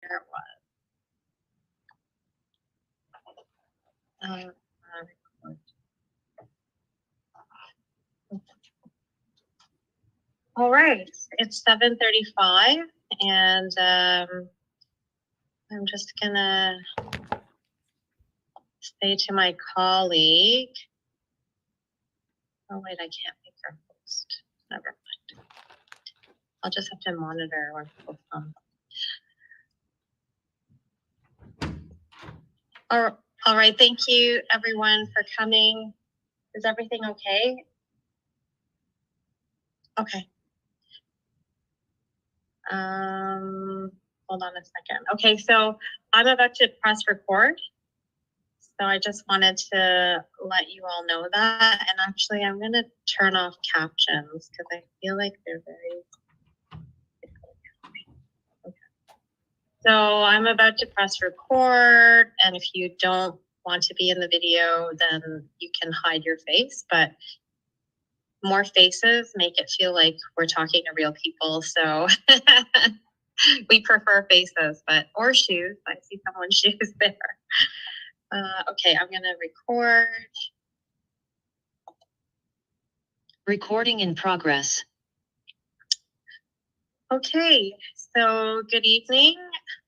There it was. All right, it's 7:35, and I'm just gonna say to my colleague, oh wait, I can't make her host. Never mind. I'll just have to monitor when people come. All right, thank you everyone for coming. Is everything okay? Okay. Hold on a second. Okay, so I'm about to press record. So I just wanted to let you all know that. And actually, I'm going to turn off captions because I feel like they're very... Okay. So I'm about to press record. And if you don't want to be in the video, then you can hide your face. But more faces make it feel like we're talking to real people. So we prefer faces, or shoes. I see someone's shoes there. Okay, I'm gonna record. Recording in progress. Okay, so good evening,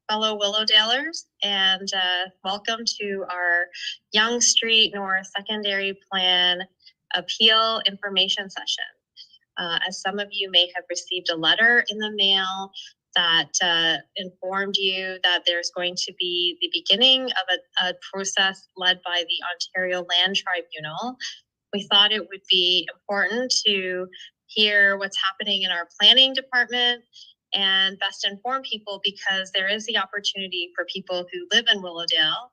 fellow Willowdalers, and welcome to our Yonge Street North Secondary Plan Appeal Information Session. As some of you may have received a letter in the mail that informed you that there's going to be the beginning of a process led by the Ontario Land Tribunal. We thought it would be important to hear what's happening in our planning department and best inform people, because there is the opportunity for people who live in Willowdale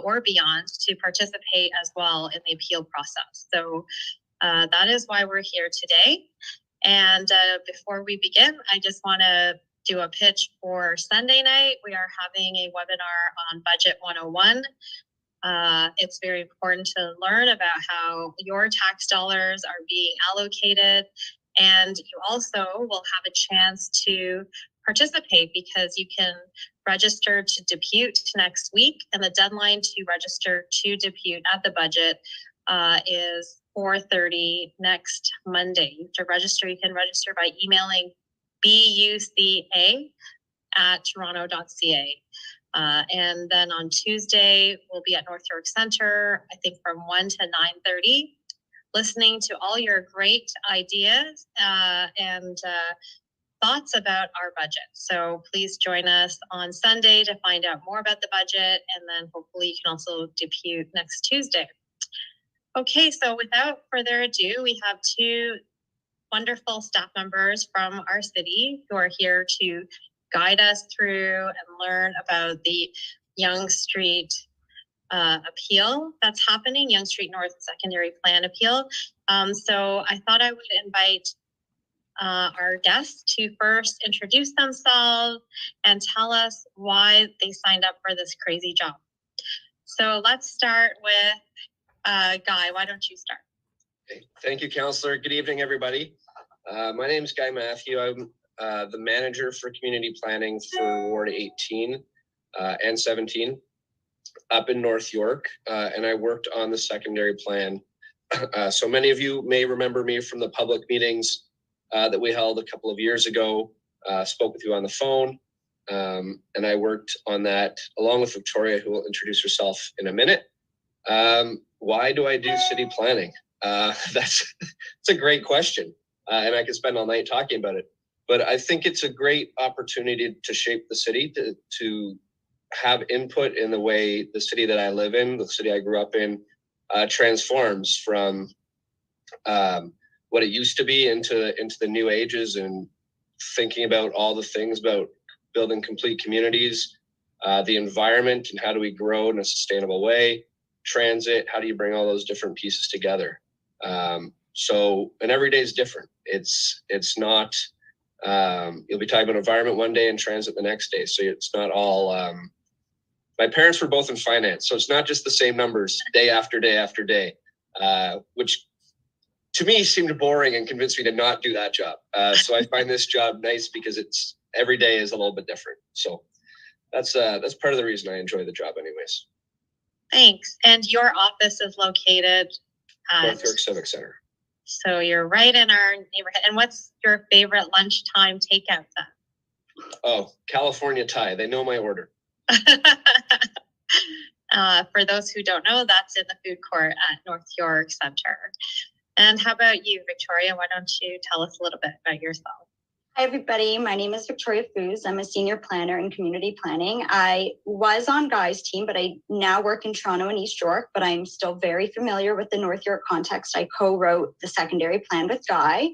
or beyond to participate as well in the appeal process. So that is why we're here today. And before we begin, I just want to do a pitch for Sunday night. We are having a webinar on Budget 101. It's very important to learn about how your tax dollars are being allocated. And you also will have a chance to participate, because you can register to depute next week. And the deadline to register to depute at the budget is 4:30 next Monday. You have to register. You can register by emailing buca@toronto.ca. And then on Tuesday, we'll be at North York Center, I think from 1 to 9:30, listening to all your great ideas and thoughts about our budget. So please join us on Sunday to find out more about the budget, and then hopefully you can also depute next Tuesday. Okay, so without further ado, we have two wonderful staff members from our city who are here to guide us through and learn about the Yonge Street appeal that's happening, Yonge Street North Secondary Plan Appeal. So I thought I would invite our guests to first introduce themselves and tell us why they signed up for this crazy job. So let's start with Guy. Why don't you start? Okay. Thank you, Councillor. Good evening, everybody. My name is Guy Matthew. I'm the manager for community planning for Ward 18 and 17 up in North York, and I worked on the secondary plan. So many of you may remember me from the public meetings that we held a couple of years ago, spoke with you on the phone, and I worked on that along with Victoria, who will introduce herself in a minute. Why do I do city planning? That's a great question, and I could spend all night talking about it. But I think it's a great opportunity to shape the city, to have input in the way the city that I live in, the city I grew up in, transforms from what it used to be into the new ages, and thinking about all the things about building complete communities, the environment, and how do we grow in a sustainable way, transit, how do you bring all those different pieces together? So, and every day is different. It's not, you'll be talking about environment one day and transit the next day. So it's not all, my parents were both in finance, so it's not just the same numbers day after day after day, which to me seemed boring and convinced me to not do that job. So I find this job nice because it's every day is a little bit different. So that's part of the reason I enjoy the job anyways. Thanks. And your office is located at, North York Civic Center. so you're right in our neighborhood. And what's your favorite lunchtime takeout then? Oh, California Thai. They know my order. For those who don't know, that's in the food court at North York Center. And how about you, Victoria? Why don't you tell us a little bit about yourself? Hi, everybody. My name is Victoria Foos. I'm a senior planner in community planning. I was on Guy's team, but I now work in Toronto and East York, but I'm still very familiar with the North York context. I co-wrote the secondary plan with Guy.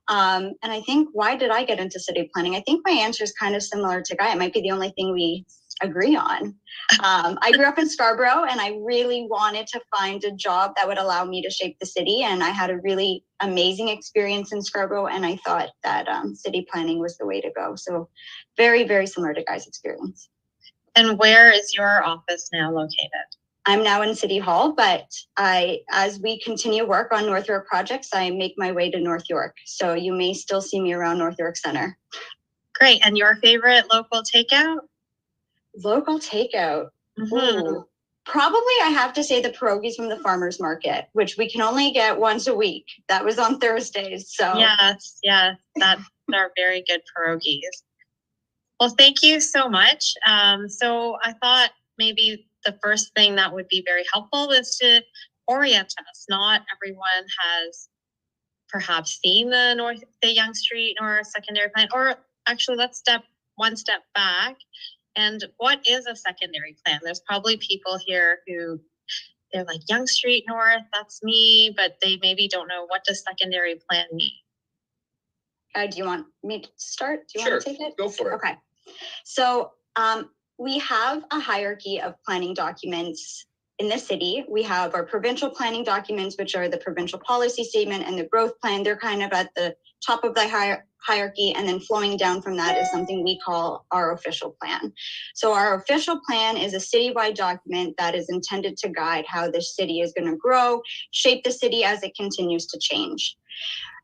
And I think, why did I get into city planning? I think my answer is kind of similar to Guy. It might be the only thing we agree on. I grew up in Scarborough, and I really wanted to find a job that would allow me to shape the city. And I had a really amazing experience in Scarborough, and I thought that city planning was the way to go. So very, very similar to Guy's experience. And where is your office now located? I'm now in City Hall, but as we continue work on North York projects, I make my way to North York. So you may still see me around North York Center. Great. And your favorite local takeout? Local takeout. Ooh. Probably I have to say the pierogies from the farmer's market, which we can only get once a week. That was on Thursdays. So yes, that's our very good pierogies. Well, thank you so much. So I thought maybe the first thing that would be very helpful is to orient us. Not everyone has perhaps seen the Yonge Street or secondary plan, or actually let's step one step back. And what is a secondary plan? There's probably people here who they're like, Yonge Street North, that's me, but they maybe don't know, what does secondary plan mean? Do you want me to start? Do you Sure. want to take it? Go for it. Okay. So we have a hierarchy of planning documents in the city. We have our provincial planning documents, which are the provincial policy statement and the growth plan. They're kind of at the top of the hierarchy, and then flowing down from that is something we call our official plan. So our official plan is a citywide document that is intended to guide how the city is going to grow, shape the city as it continues to change.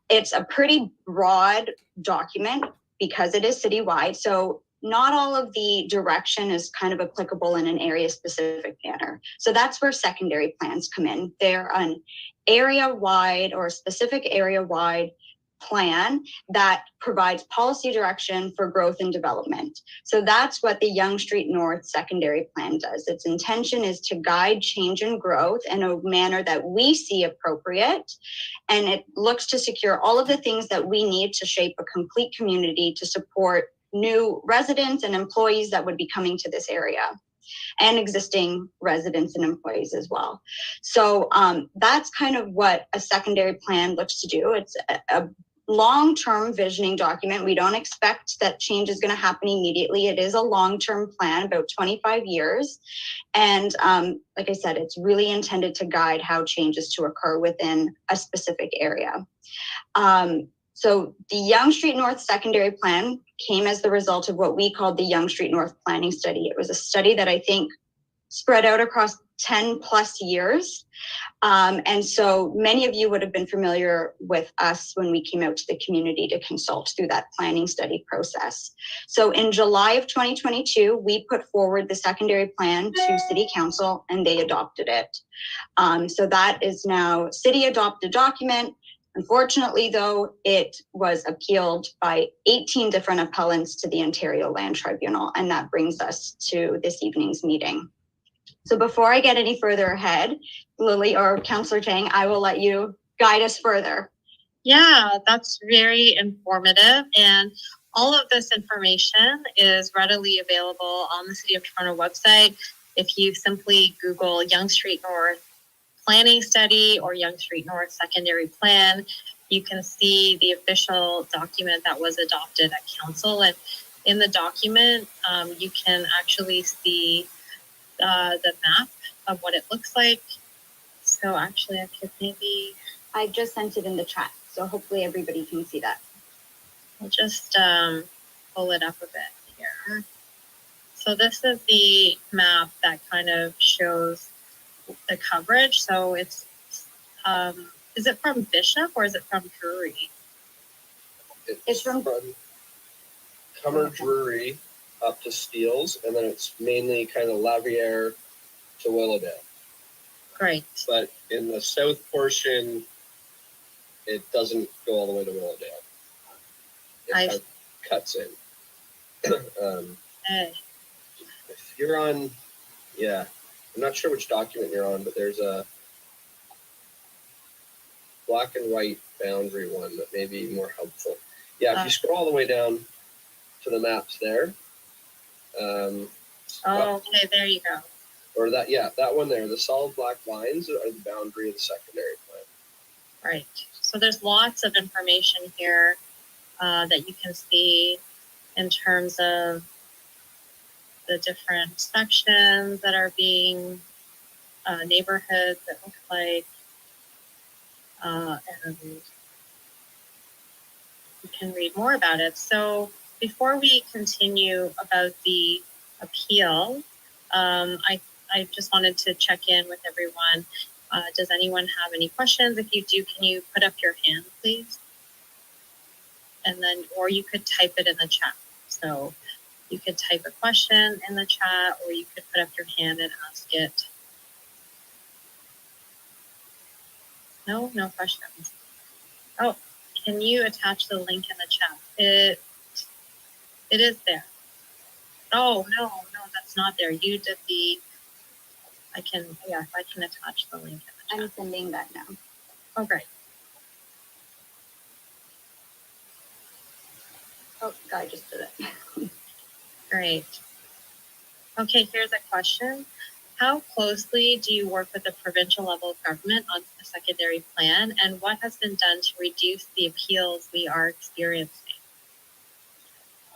It's a pretty broad document because it is citywide. So not all of the direction is kind of applicable in an area specific manner. So that's where secondary plans come in. They're an area wide or specific area wide plan that provides policy direction for growth and development. So that's what the Yonge Street North secondary plan does. Its intention is to guide change and growth in a manner that we see appropriate. And it looks to secure all of the things that we need to shape a complete community to support new residents and employees that would be coming to this area, and existing residents and employees as well. So that's kind of what a secondary plan looks to do. It's a long-term visioning document. We don't expect that change is going to happen immediately. It is a long-term plan, about 25 years. And like I said, it's really intended to guide how changes to occur within a specific area. So the Yonge Street North secondary plan came as the result of what we called the Yonge Street North planning study. It was a study that I think spread out across 10 plus years. And so many of you would have been familiar with us when we came out to the community to consult through that planning study process. So in July of 2022, we put forward the secondary plan to City Council and they adopted it. So that is now city adopted document. Unfortunately, though, it was appealed by 18 different appellants to the Ontario Land Tribunal, and that brings us to this evening's meeting. So before I get any further ahead, Lily or Councillor Chang, I will let you guide us further. Yeah, that's very informative. And all of this information is readily available on the City of Toronto website. If you simply Google Yonge Street North planning study or Yonge Street North secondary plan, you can see the official document that was adopted at council. And in the document, you can actually see the map of what it looks like. So actually I could maybe... I just sent it in the chat, so hopefully everybody can see that. I'll just pull it up a bit here. So this is the map that kind of shows the coverage. So it's, is it from Bishop or is it from Drury? It's from Cummer Drury. up to Steeles, and then it's mainly kind of Lavière to Willowdale. Great. But in the south portion, it doesn't go all the way to Willowdale. It I- kind of cuts in. Okay. If you're on, yeah, I'm not sure which document you're on, but there's a black and white boundary one that may be more helpful. Yeah, if you scroll all the way down to the maps there. Okay, there you go. Or that, yeah, that one there, the solid black lines are the boundary of the secondary plan. Right. So there's lots of information here that you can see in terms of the different sections that are being neighborhoods that look like, and you can read more about it. So before we continue about the appeal, I just wanted to check in with everyone. Does anyone have any questions? If you do, can you put up your hand, please? And then, or you could type it in the chat. So you could type a question in the chat, or you could put up your hand and ask it. No questions. Oh, can you attach the link in the chat? It is there. Oh, no, that's not there. You did the, I can attach the link in the chat. I'm sending that now. Oh, great. Oh, God, I just did it. Great. Okay, here's a question. How closely do you work with the provincial level of government on the secondary plan, and what has been done to reduce the appeals we are experiencing?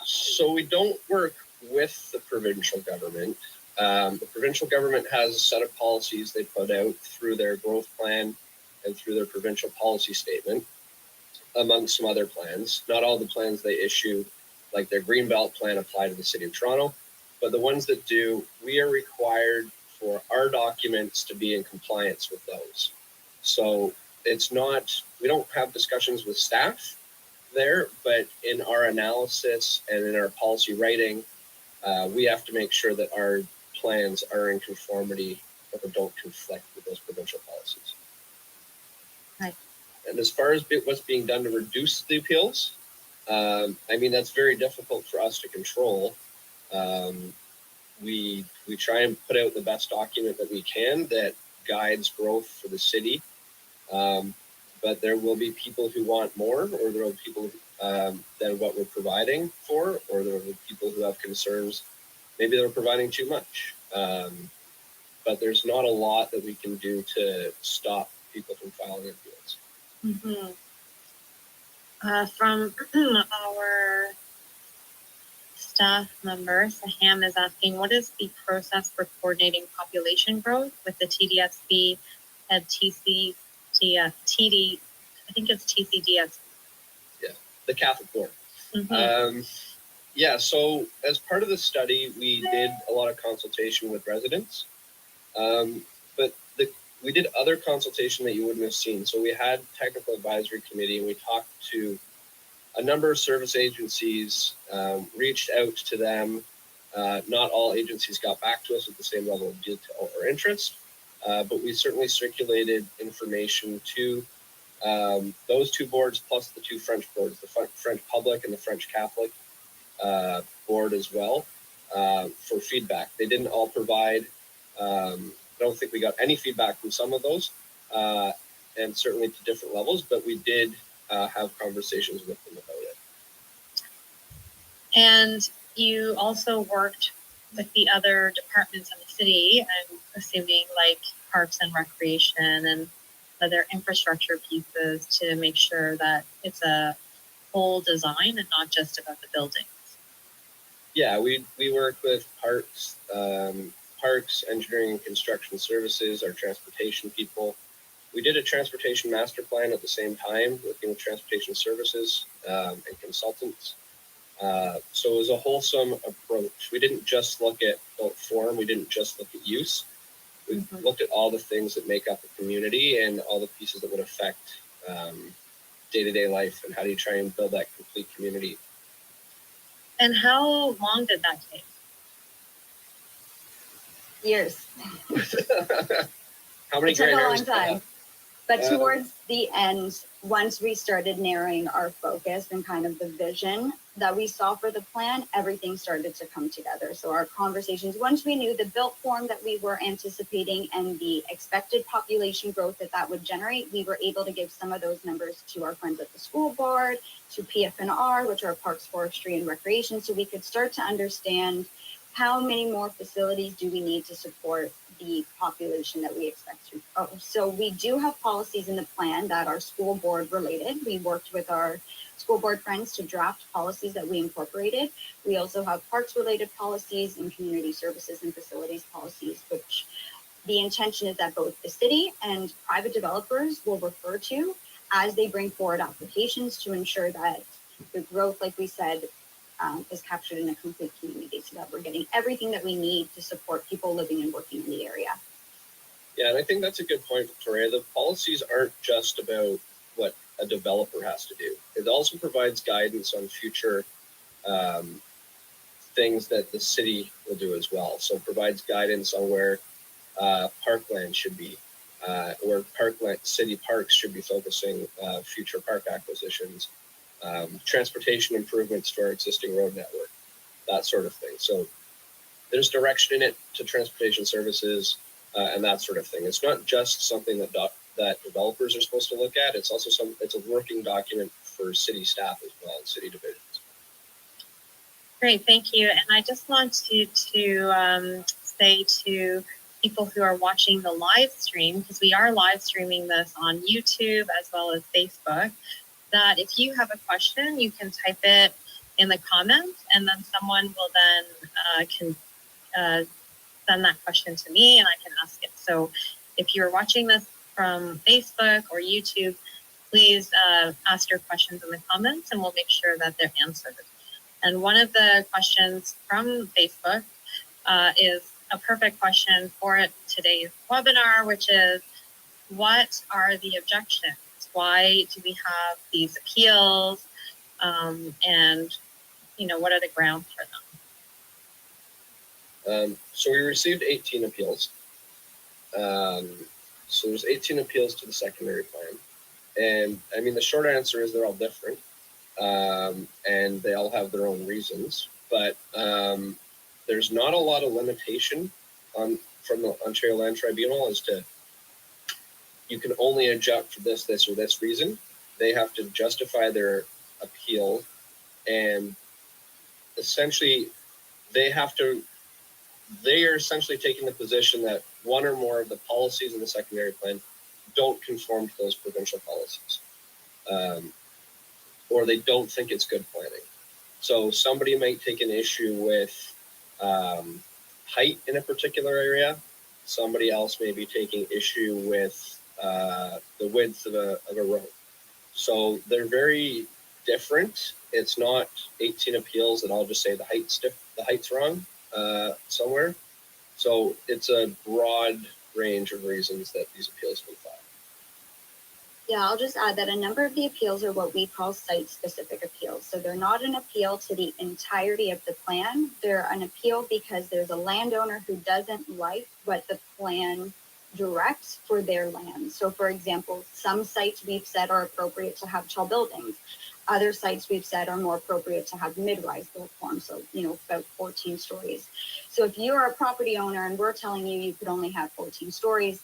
So we don't work with the provincial government. The provincial government has a set of policies they put out through their growth plan and through their provincial policy statement, among some other plans. Not all the plans they issue, like their Greenbelt plan, apply to the City of Toronto, but the ones that do, we are required for our documents to be in compliance with those. So it's not, we don't have discussions with staff there, but in our analysis and in our policy writing, we have to make sure that our plans are in conformity or don't conflict with those provincial policies. Right. And as far as what's being done to reduce the appeals, I mean, that's very difficult for us to control. We try and put out the best document that we can that guides growth for the city. But there will be people who want more, or there will be people than what we're providing for, or there will be people who have concerns. Maybe they're providing too much. But there's not a lot that we can do to stop people from filing appeals. Mm-hmm. From our staff member, Saham is asking, what is the process for coordinating population growth with the TDSB and TD, I think it's TCDS. Yeah, the Catholic Board. Mm-hmm. Yeah, so as part of the study, we did a lot of consultation with residents. But we did other consultation that you wouldn't have seen. So we had technical advisory committee, and we talked to a number of service agencies, reached out to them. Not all agencies got back to us with the same level of detail or interest, but we certainly circulated information to those two boards, plus the two French boards, the French Public and the French Catholic board as well, for feedback. They didn't all provide, I don't think we got any feedback from some of those, and certainly to different levels, but we did have conversations with them about it. And you also worked with the other departments in the city, I'm assuming, like Parks and Recreation and other infrastructure pieces, to make sure that it's a whole design and not just about the buildings. Yeah, we work with Parks, Engineering and Construction Services, our transportation people. We did a transportation master plan at the same time, working with transportation services and consultants. So it was a wholesome approach. We didn't just look at form, we didn't just look at use. We looked at all the things that make up a community and all the pieces that would affect day-to-day life, and how do you try and build that complete community. And how long did that take? Years. How many It took gray a long hairs? time. But Um, towards the end, once we started narrowing our focus and kind of the vision that we saw for the plan, everything started to come together. So our conversations, once we knew the built form that we were anticipating and the expected population growth that that would generate, we were able to give some of those numbers to our friends at the school board, to PFNR, which are Parks, Forestry, and Recreation, so we could start to understand how many more facilities do we need to support the population that we expect to. Oh, so we do have policies in the plan that are school board related. We worked with our school board friends to draft policies that we incorporated. We also have parks related policies and community services and facilities policies, which the intention is that both the city and private developers will refer to as they bring forward applications to ensure that the growth, like we said, is captured in a complete community so that we're getting everything that we need to support people living and working in the area. Yeah, and I think that's a good point, Victoria. The policies aren't just about what a developer has to do. It also provides guidance on future things that the city will do as well. So it provides guidance on where parkland should be, where city parks should be focusing future park acquisitions, transportation improvements to our existing road network, that sort of thing. So there's direction in it to transportation services and that sort of thing. It's not just something that that developers are supposed to look at. It's also it's a working document for city staff as well and city divisions. Great, thank you. And I just want to say to people who are watching the live stream, because we are live streaming this on YouTube as well as Facebook, that if you have a question, you can type it in the comments, and then someone will then send that question to me, and I can ask it. So if you're watching this from Facebook or YouTube, please ask your questions in the comments, and we'll make sure that they're answered. And one of the questions from Facebook is a perfect question for today's webinar, which is, what are the objections? Why do we have these appeals? And, what are the grounds for them? So we received 18 appeals. So there's 18 appeals to the secondary plan. And I mean, the short answer is they're all different. And they all have their own reasons, but there's not a lot of limitation from the Ontario Land Tribunal as to you can only object for this, or this reason. They have to justify their appeal, and essentially they are essentially taking the position that one or more of the policies in the secondary plan don't conform to those provincial policies. Or they don't think it's good planning. So somebody might take an issue with height in a particular area. Somebody else may be taking issue with the width of a road. So they're very different. It's not 18 appeals that I'll just say the height's wrong somewhere. So it's a broad range of reasons that these appeals can file. Yeah, I'll just add that a number of the appeals are what we call site-specific appeals. So they're not an appeal to the entirety of the plan. They're an appeal because there's a landowner who doesn't like what the plan directs for their land. So for example, some sites we've said are appropriate to have tall buildings. Other sites we've said are more appropriate to have mid-rise built forms, so about 14 stories. So if you're a property owner and we're telling you could only have 14 stories,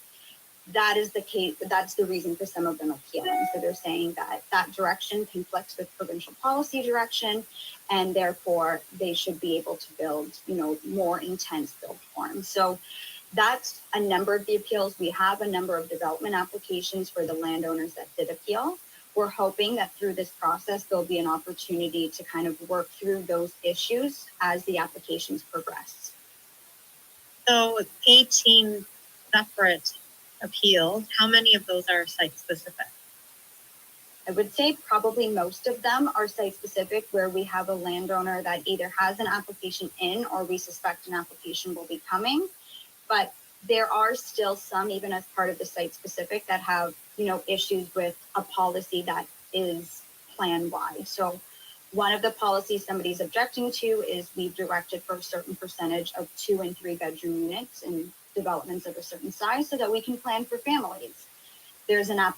that is the case. That's the reason for some of them appealing. So they're saying that that direction conflicts with provincial policy direction, and therefore they should be able to build, more intense build forms. So that's a number of the appeals. We have a number of development applications for the landowners that did appeal. We're hoping that through this process, there'll be an opportunity to kind of work through those issues as the applications progress. So 18 separate appeals, how many of those are site specific? I would say probably most of them are site specific, where we have a landowner that either has an application in or we suspect an application will be coming. But there are still some, even as part of the site specific, that have, issues with a policy that is plan wide. So One of the policies somebody's objecting to is we've directed for a certain percentage of 2 and 3 bedroom units in developments of a certain size so that we can plan for families. There's a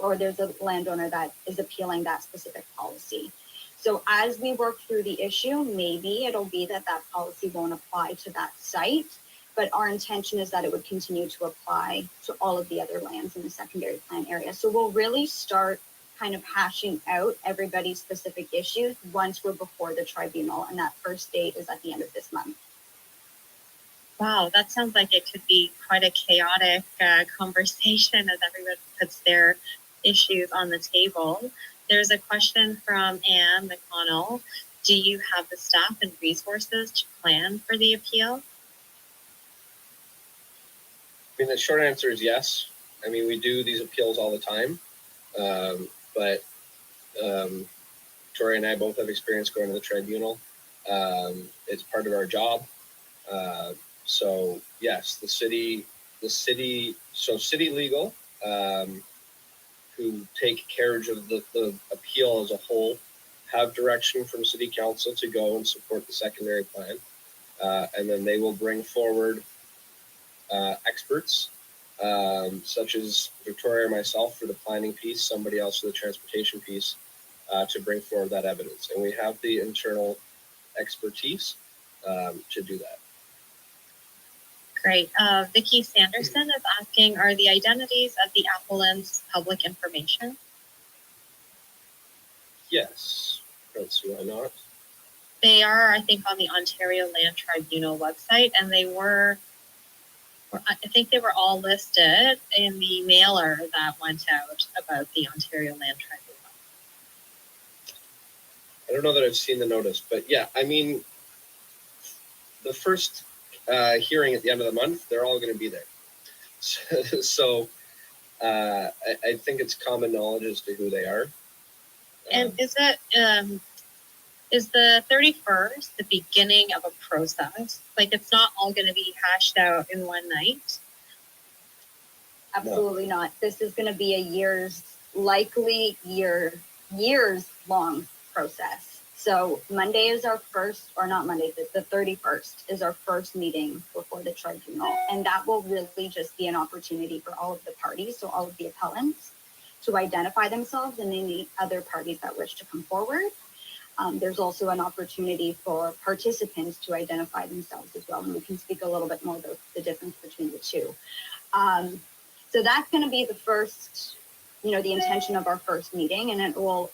landowner that is appealing that specific policy. So as we work through the issue, maybe it'll be that policy won't apply to that site, but our intention is that it would continue to apply to all of the other lands in the secondary plan area. So we'll really start kind of hashing out everybody's specific issues once we're before the tribunal, and that first date is at the end of this month. Wow, that sounds like it could be quite a chaotic conversation as everyone puts their issues on the table. There's a question from Anne McConnell. Do you have the staff and resources to plan for the appeal? I mean, the short answer is yes. I mean, we do these appeals all the time, but Tori and I both have experience going to the tribunal. It's part of our job. So yes, the city legal, who take carriage of the appeal as a whole, have direction from city council to go and support the secondary plan. And then they will bring forward experts, such as Victoria or myself for the planning piece, somebody else for the transportation piece, to bring forward that evidence. And we have the internal expertise to do that. Great. Vicki Sanderson is asking, are the identities of the appellants public information? Yes. Don't see why not. They are, I think, on the Ontario Land Tribunal website, and I think they were all listed in the mailer that went out about the Ontario Land Tribunal. I don't know that I've seen the notice, but yeah, I mean, the first hearing at the end of the month, they're all going to be there. So I think it's common knowledge as to who they are. And is the 31st the beginning of a process? Like, it's not all going to be hashed out in one night? Absolutely not. This is going to be a years long process. So Monday is our first, or not Monday, the 31st is our first meeting before the tribunal. And that will really just be an opportunity for all of the parties, so all of the appellants, to identify themselves and any other parties that wish to come forward. There's also an opportunity for participants to identify themselves as well. And we can speak a little bit more about the difference between the two. So that's going to be the first, the intention of our first meeting, and it will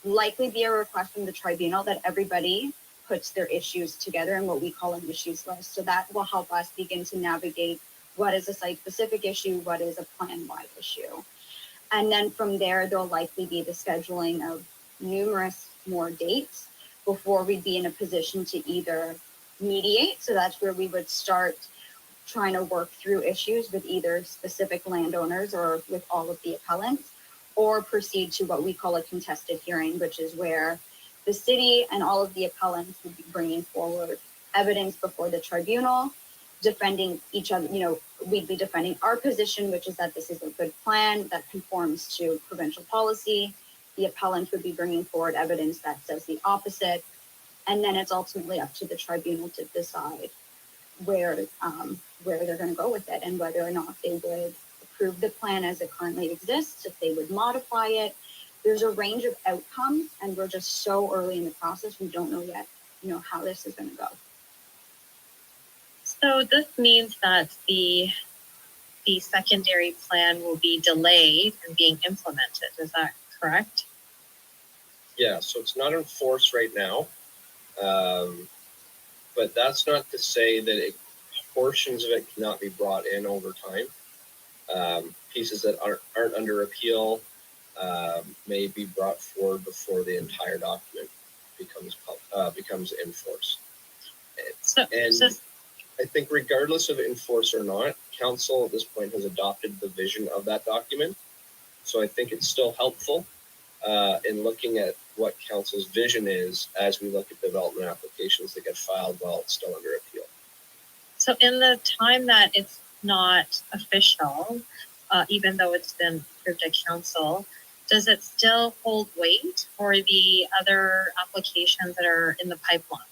likely be a request from the tribunal that everybody puts their issues together in what we call an issues list. So that will help us begin to navigate what is a site-specific issue, what is a plan-wide issue. And then from there, there'll likely be the scheduling of numerous more dates before we'd be in a position to either mediate. So that's where we would start trying to work through issues with either specific landowners or with all of the appellants, or proceed to what we call a contested hearing, which is where the city and all of the appellants would be bringing forward evidence before the tribunal, defending each other. We'd be defending our position, which is that this is a good plan that conforms to provincial policy. The appellant would be bringing forward evidence that says the opposite. And then it's ultimately up to the tribunal to decide where they're going to go with it and whether or not they would approve the plan as it currently exists, if they would modify it. There's a range of outcomes, and we're just so early in the process. We don't know yet, how this is going to go. So this means that the secondary plan will be delayed from being implemented. Is that correct? Yeah, so it's not in force right now. But that's not to say that portions of it cannot be brought in over time. Pieces that aren't under appeal may be brought forward before the entire document becomes in force. I think regardless of in force or not, council at this point has adopted the vision of that document. So I think it's still helpful in looking at what council's vision is as we look at development applications that get filed while it's still under appeal. So in the time that it's not official, even though it's been approved at council, does it still hold weight for the other applications that are in the pipeline?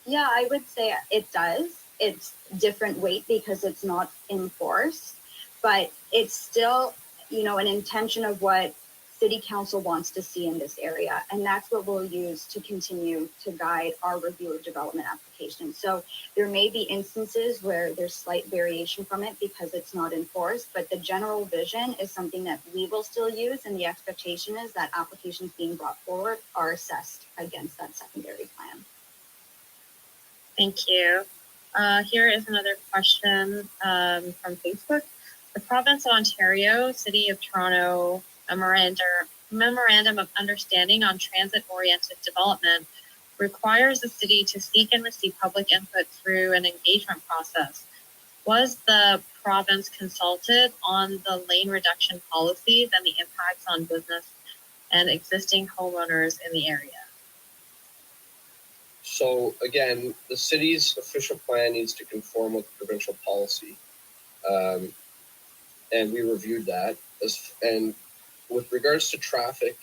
Yeah, I would say it does. It's different weight because it's not enforced, but it's still, an intention of what City Council wants to see in this area. And that's what we'll use to continue to guide our review of development applications. So there may be instances where there's slight variation from it because it's not enforced, but the general vision is something that we will still use. And the expectation is that applications being brought forward are assessed against that secondary plan. Thank you. Here is another question from Facebook. The Province of Ontario, City of Toronto Memorandum of Understanding on Transit-Oriented Development requires the city to seek and receive public input through an engagement process. Was the province consulted on the lane reduction policies and the impacts on business and existing homeowners in the area? So again, the city's official plan needs to conform with provincial policy. And we reviewed that. And with regards to traffic,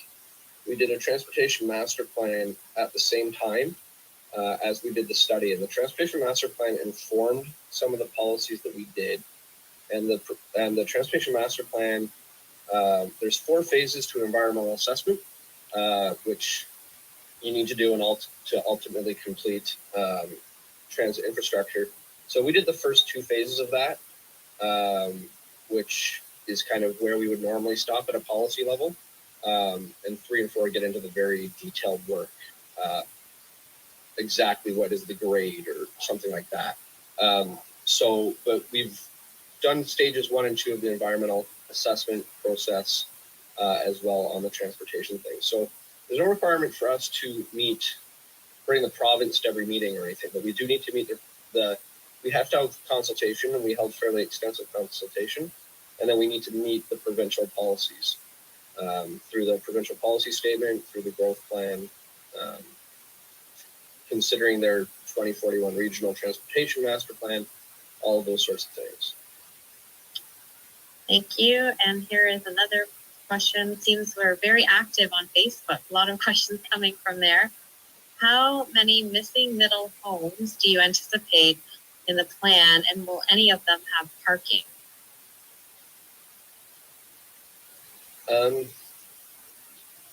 we did a transportation master plan at the same time as we did the study. And the transportation master plan informed some of the policies that we did. And the transportation master plan, there's 4 phases to environmental assessment, which you need to do to ultimately complete transit infrastructure. So we did the first 2 phases of that, which is kind of where we would normally stop at a policy level. And 3 and 4 get into the very detailed work, exactly what is the grade or something like that. But we've done stages 1 and 2 of the environmental assessment process as well on the transportation thing. So there's no requirement for us to bring the province to every meeting or anything, but we do need to meet we have to have consultation, and we held fairly extensive consultation, and then we need to meet the provincial policies through the provincial policy statement, through the growth plan, considering their 2041 regional transportation master plan, all of those sorts of things. Thank you. And here is another question. Seems we're very active on Facebook. A lot of questions coming from there. How many missing middle homes do you anticipate in the plan, and will any of them have parking?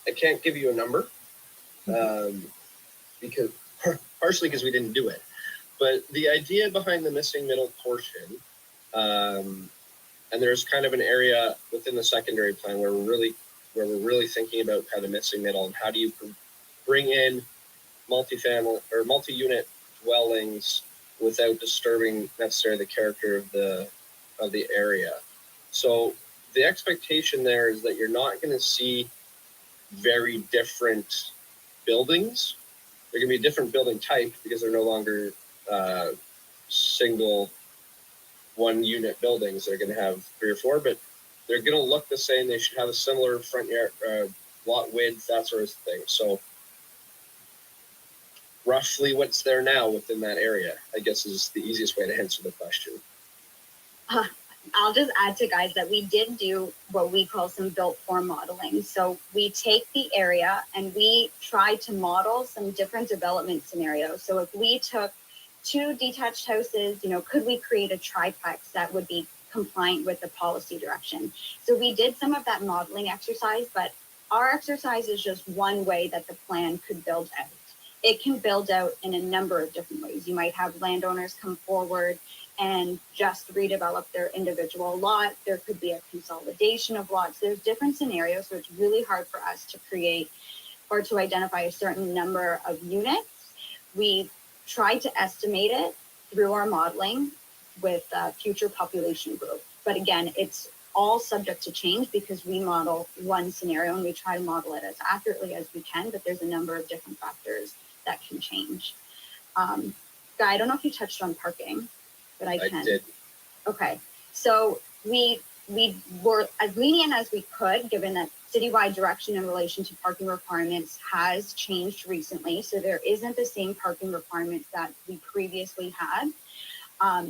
I can't give you a number because partially because we didn't do it, but the idea behind the missing middle portion, and there's kind of an area within the secondary plan where we're really thinking about kind of missing middle and how do you bring in multifamily or multi-unit dwellings without disturbing necessarily the character of the area. So the expectation there is that you're not going to see very different buildings. They're going to be a different building type because they're no longer single 1-unit buildings. They're going to have 3 or 4, but they're going to look the same. They should have a similar front yard, lot width, that sort of thing. So roughly what's there now within that area, I guess, is the easiest way to answer the question. I'll just add to guys that we did do what we call some built form modeling. So we take the area and we try to model some different development scenarios. So if we took 2 detached houses, could we create a triplex that would be compliant with the policy direction? So we did some of that modeling exercise, but our exercise is just one way that the plan could build out. It can build out in a number of different ways. You might have landowners come forward and just redevelop their individual lot. There could be a consolidation of lots. There's different scenarios, so it's really hard for us to create or to identify a certain number of units. We try to estimate it through our modeling with future population growth. But again, it's all subject to change because we model one scenario and we try to model it as accurately as we can, but there's a number of different factors that can change. Guy, I don't know if you touched on parking, but I can. Did. Okay, so we were as lenient as we could, given that citywide direction in relation to parking requirements has changed recently. So there isn't the same parking requirements that we previously had.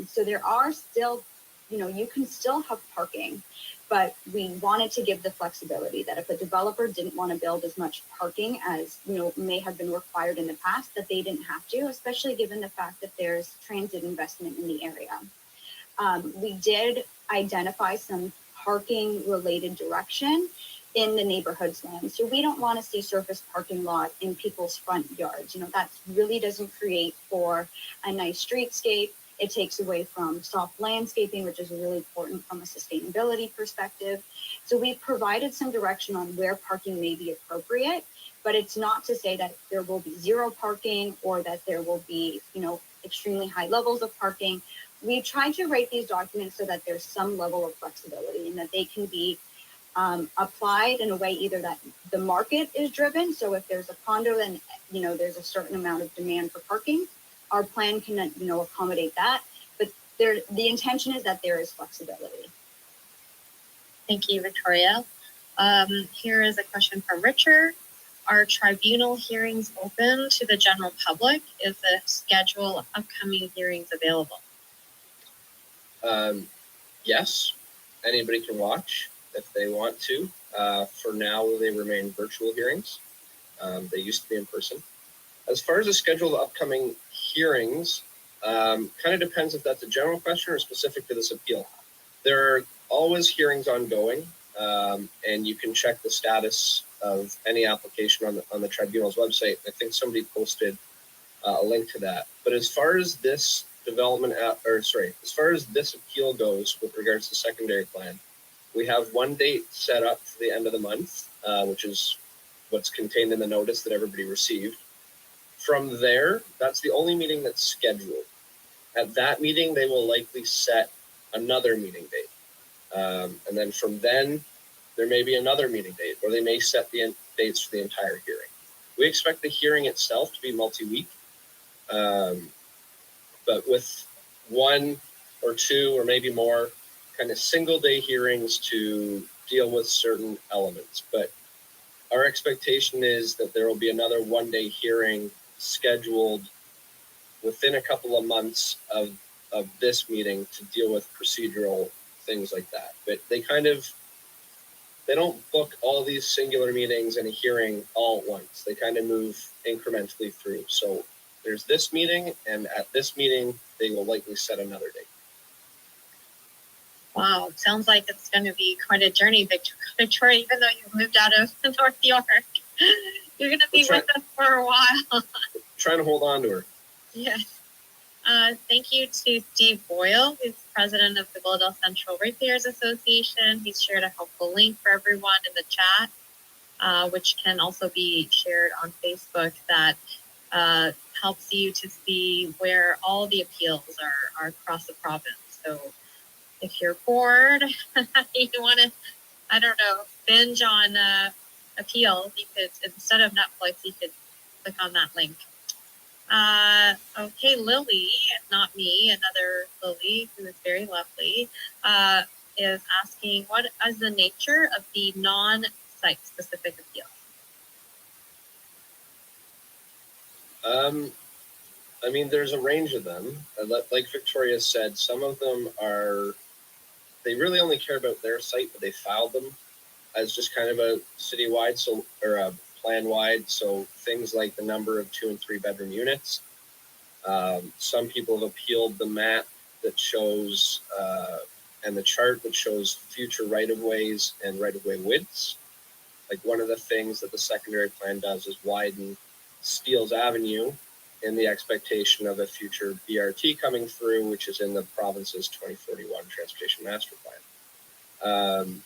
So there are still you can still have parking, but we wanted to give the flexibility that if a developer didn't want to build as much parking as, may have been required in the past, that they didn't have to, especially given the fact that there's transit investment in the area. We did identify some parking related direction in the neighborhood's land. So we don't want to see surface parking lot in people's front yards. That really doesn't create for a nice streetscape. It takes away from soft landscaping, which is really important from a sustainability perspective. So we've provided some direction on where parking may be appropriate, but it's not to say that there will be zero parking or that there will be, extremely high levels of parking. We've tried to write these documents so that there's some level of flexibility and that they can be applied in a way either that the market is driven. So if there's a condo, then, there's a certain amount of demand for parking. Our plan can, accommodate that. But the intention is that there is flexibility. Thank you, Victoria. Here is a question from Richard. Are tribunal hearings open to the general public? Is the schedule of upcoming hearings available? Yes, anybody can watch if they want to. For now, they remain virtual hearings. They used to be in person. As far as the schedule of upcoming hearings, kind of depends if that's a general question or specific to this appeal. There are always hearings ongoing, and you can check the status of any application on the tribunal's website. I think somebody posted a link to that. But as far as this as far as this appeal goes with regards to secondary plan, we have one date set up for the end of the month, which is what's contained in the notice that everybody received. From there, that's the only meeting that's scheduled. At that meeting, they will likely set another meeting date. And then from then, there may be another meeting date, or they may set the dates for the entire hearing. We expect the hearing itself to be multi-week, but with one or two or maybe more kind of single day hearings to deal with certain elements. But our expectation is that there will be another one-day hearing scheduled within a couple of months of this meeting to deal with procedural things like that. But they don't book all these singular meetings and a hearing all at once. They kind of move incrementally through. So there's this meeting, and at this meeting, they will likely set another date. Wow, sounds like it's going to be quite a journey, Victoria, even though you've moved out of North York. You're going to be with us for a while. Trying to hold on to her. Yes. Thank you to Steve Boyle, who's president of the Villadale Central Ratepayers Association. He's shared a helpful link for everyone in the chat, which can also be shared on Facebook, that helps you to see where all the appeals are across the province. So if you're bored, you want to, binge on appeals, you could, instead of Netflix, you could click on that link. Okay, Lily, not me, another Lily, who is very lovely, is asking, what is the nature of the non-site specific appeal? There's a range of them. Like Victoria said, some of them they really only care about their site, but they filed them as just kind of a citywide, or a plan-wide. So things like the number of 2 and 3 bedroom units. Some people have appealed the map that shows, and the chart that shows future right-of-ways and right-of-way widths. Like, one of the things that the secondary plan does is widen Steeles Avenue in the expectation of a future BRT coming through, which is in the province's 2041 Transportation Master Plan.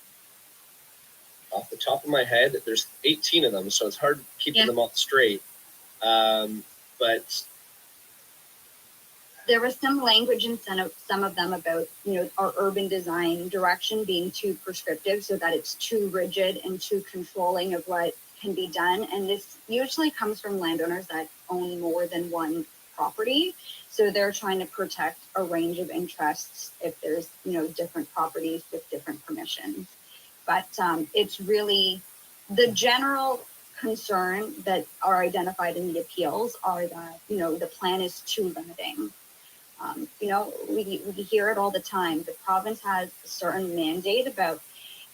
Off the top of my head, there's 18 of them, so it's hard keeping them all straight. But there was some language in some of them about, our urban design direction being too prescriptive, so that it's too rigid and too controlling of what can be done. And this usually comes from landowners that own more than one property. So they're trying to protect a range of interests if there's, different properties with different permissions. But it's really the general concern that are identified in the appeals are that, the plan is too limiting. We hear it all the time. The province has a certain mandate about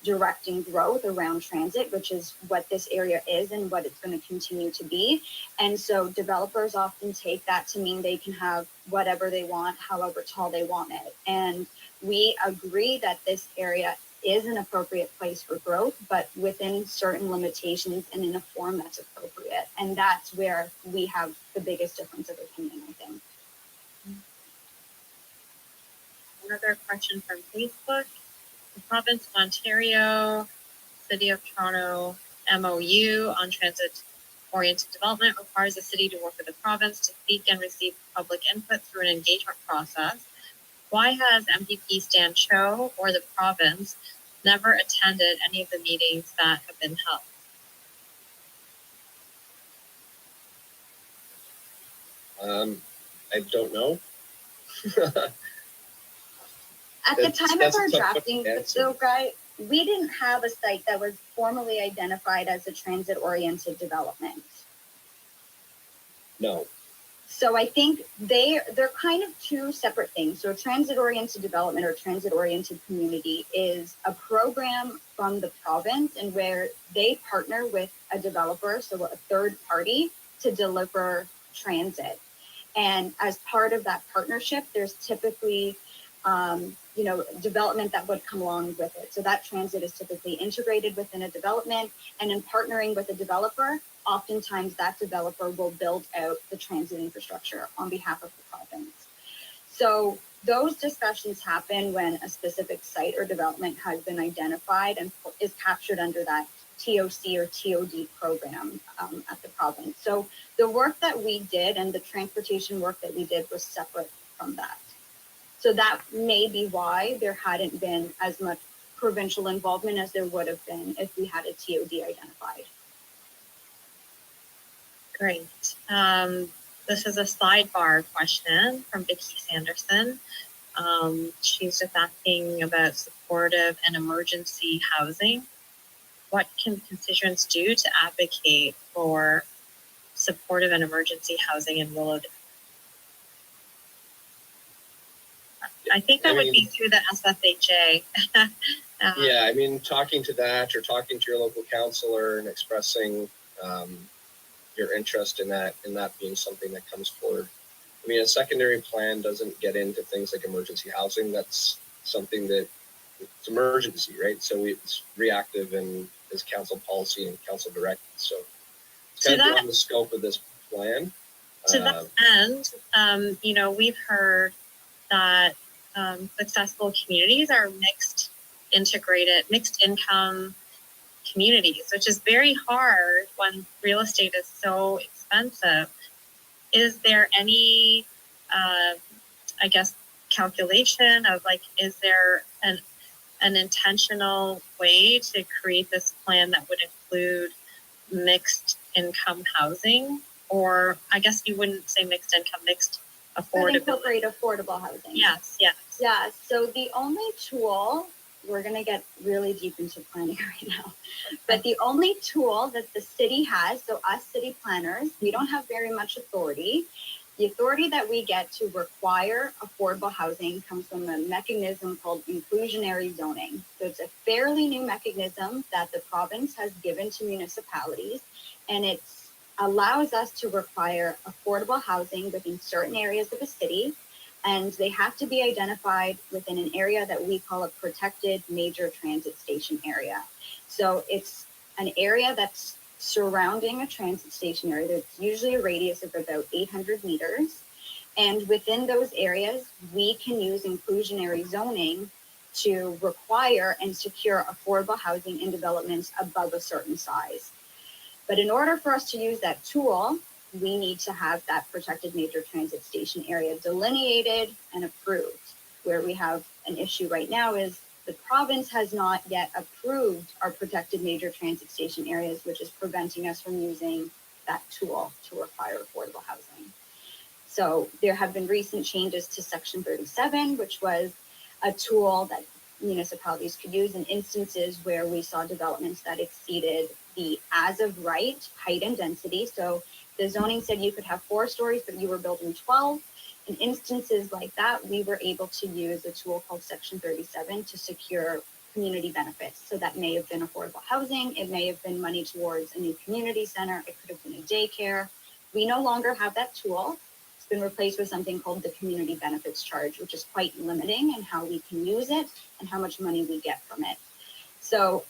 directing growth around transit, which is what this area is and what it's going to continue to be. And so developers often take that to mean they can have whatever they want, however tall they want it. And we agree that this area is an appropriate place for growth, but within certain limitations and in a form that's appropriate. And that's where we have the biggest difference of opinion, I think. Another question from Facebook. The province of Ontario, City of Toronto MOU on transit-oriented development requires the city to work with the province to seek and receive public input through an engagement process. Why has MPP Stan Cho or the province never attended any of the meetings that have been held? I don't know. At the time of That's a our tough drafting, answer. though, Guy, we didn't have a site that was formally identified as a transit-oriented development. No. So I think they're kind of two separate things. So transit-oriented development or transit-oriented community is a program from the province and where they partner with a developer, so a third party, to deliver transit. And as part of that partnership, there's typically development that would come along with it. So that transit is typically integrated within a development, and in partnering with a developer, oftentimes that developer will build out the transit infrastructure on behalf of the province. So those discussions happen when a specific site or development has been identified and is captured under that TOC or TOD program at the province. So the work that we did and the transportation work that we did was separate from that. So that may be why there hadn't been as much provincial involvement as there would have been if we had a TOD identified. Great. This is a sidebar question from Vicki Sanderson. She's just asking about supportive and emergency housing. What can constituents do to advocate for supportive and emergency housing in Willowdale? I think that would be through the SFHA. Yeah, I mean, talking to that or talking to your local councillor and expressing your interest in that being something that comes forward. I mean, a secondary plan doesn't get into things like emergency housing. That's something that it's emergency, right? So it's reactive and is council policy and council directed. So it's kind of beyond the scope of this plan. To that end, we've heard that successful communities are mixed income communities, which is very hard when real estate is so expensive. Is there any, calculation of is there an intentional way to create this plan that would include mixed income housing? Or I guess you wouldn't say mixed income, mixed affordability. Incorporate affordable housing. Yes. Yeah, so the only tool, we're going to get really deep into planning right now, but the only tool that the city has, so us city planners, we don't have very much authority. The authority that we get to require affordable housing comes from a mechanism called inclusionary zoning. So it's a fairly new mechanism that the province has given to municipalities, and it allows us to require affordable housing within certain areas of a city, and they have to be identified within an area that we call a protected major transit station area. So it's an area that's surrounding a transit station area. There's usually a radius of about 800 meters. And within those areas, we can use inclusionary zoning to require and secure affordable housing in developments above a certain size. But in order for us to use that tool, we need to have that protected major transit station area delineated and approved. Where we have an issue right now is the province has not yet approved our protected major transit station areas, which is preventing us from using that tool to require affordable housing. So there have been recent changes to Section 37, which was a tool that municipalities could use in instances where we saw developments that exceeded the as of right height and density. So the zoning said you could have 4 stories, but you were building 12. In instances like that, we were able to use a tool called Section 37 to secure community benefits. So that may have been affordable housing, it may have been money towards a new community center, it could have been a daycare. We no longer have that tool. It's been replaced with something called the community benefits charge, which is quite limiting in how we can use it and how much money we get from it. So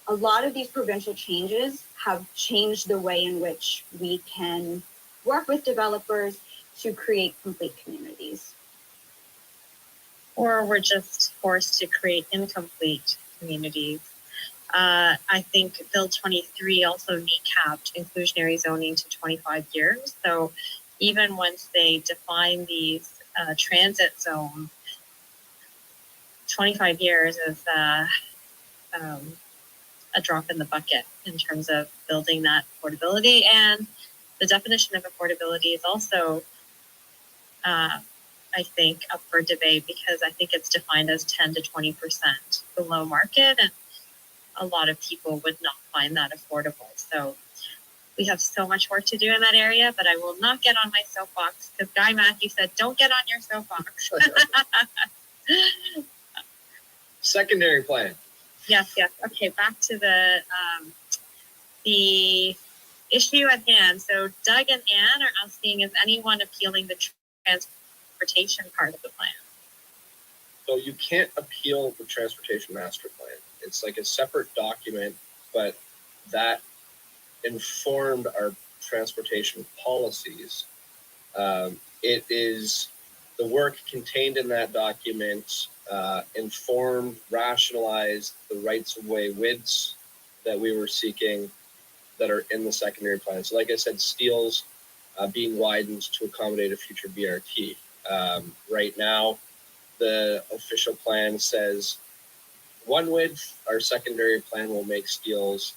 a lot of these provincial changes have changed the way in which we can work with developers to create complete communities. Or we're just forced to create incomplete communities. I think Bill 23 also kneecapped inclusionary zoning to 25 years. So even once they define these transit zones, 25 years is a drop in the bucket in terms of building that affordability. And the definition of affordability is also I think, up for debate because I think it's defined as 10 to 20% below market, and a lot of people would not find that affordable. So we have so much work to do in that area, but I will not get on my soapbox because Guy Matthew said, don't get on your soapbox. Secondary plan. Yes. Okay, back to the issue at hand. So Doug and Ann are asking, is anyone appealing the transportation part of the plan? So you can't appeal the transportation master plan. It's like a separate document, but that informed our transportation policies. It is the work contained in that document informed, rationalized the rights of way widths that we were seeking that are in the secondary plan. So like I said, Steele's being widened to accommodate a future BRT. Right now, the official plan says one width. Our secondary plan will make Steele's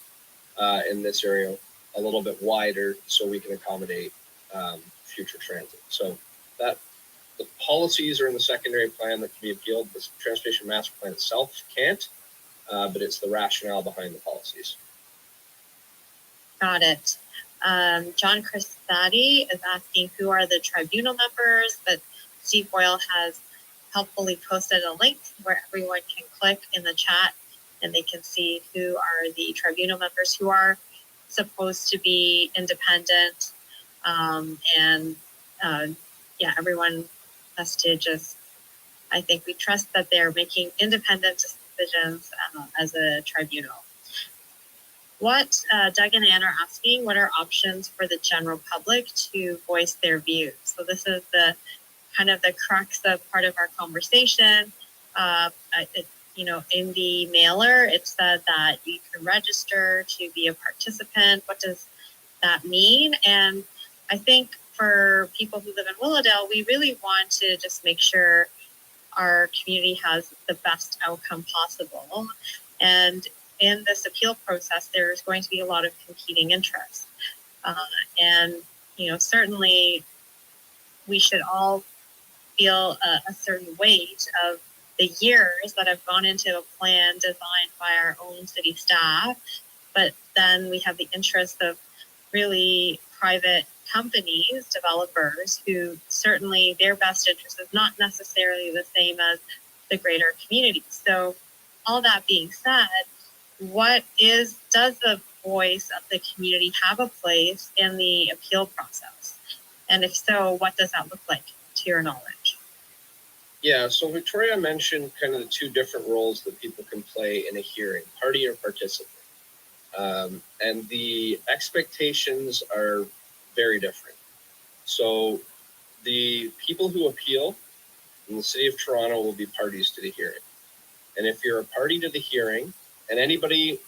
in this area a little bit wider so we can accommodate future transit. So that the policies are in the secondary plan that can be appealed. The transportation master plan itself can't, but it's the rationale behind the policies. Got it. John Cristati is asking who are the tribunal members, but Steve Boyle has helpfully posted a link where everyone can click in the chat and they can see who are the tribunal members who are supposed to be independent. Everyone has to just, I think we trust that they're making independent decisions as a tribunal. What Doug and Ann are asking, what are options for the general public to voice their views? So this is the kind of the crux of part of our conversation. In the mailer, it said that you can register to be a participant. What does that mean? And I think for people who live in Willowdale, we really want to just make sure our community has the best outcome possible. And in this appeal process, there's going to be a lot of competing interests. Certainly we should all feel a certain weight of the years that have gone into a plan designed by our own city staff. But then we have the interest of really private companies, developers, who certainly their best interest is not necessarily the same as the greater community. So all that being said, does the voice of the community have a place in the appeal process? And if so, what does that look like to your knowledge? Yeah, so Victoria mentioned kind of the two different roles that people can play in a hearing, party or participant. And the expectations are very different. So the people who appeal in the city of Toronto will be parties to the hearing. And if you're a party to the hearing, and anybody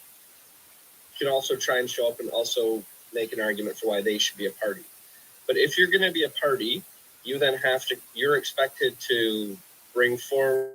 can also try and show up and also make an argument for why they should be a party. But if you're going to be a party, you're expected to bring forward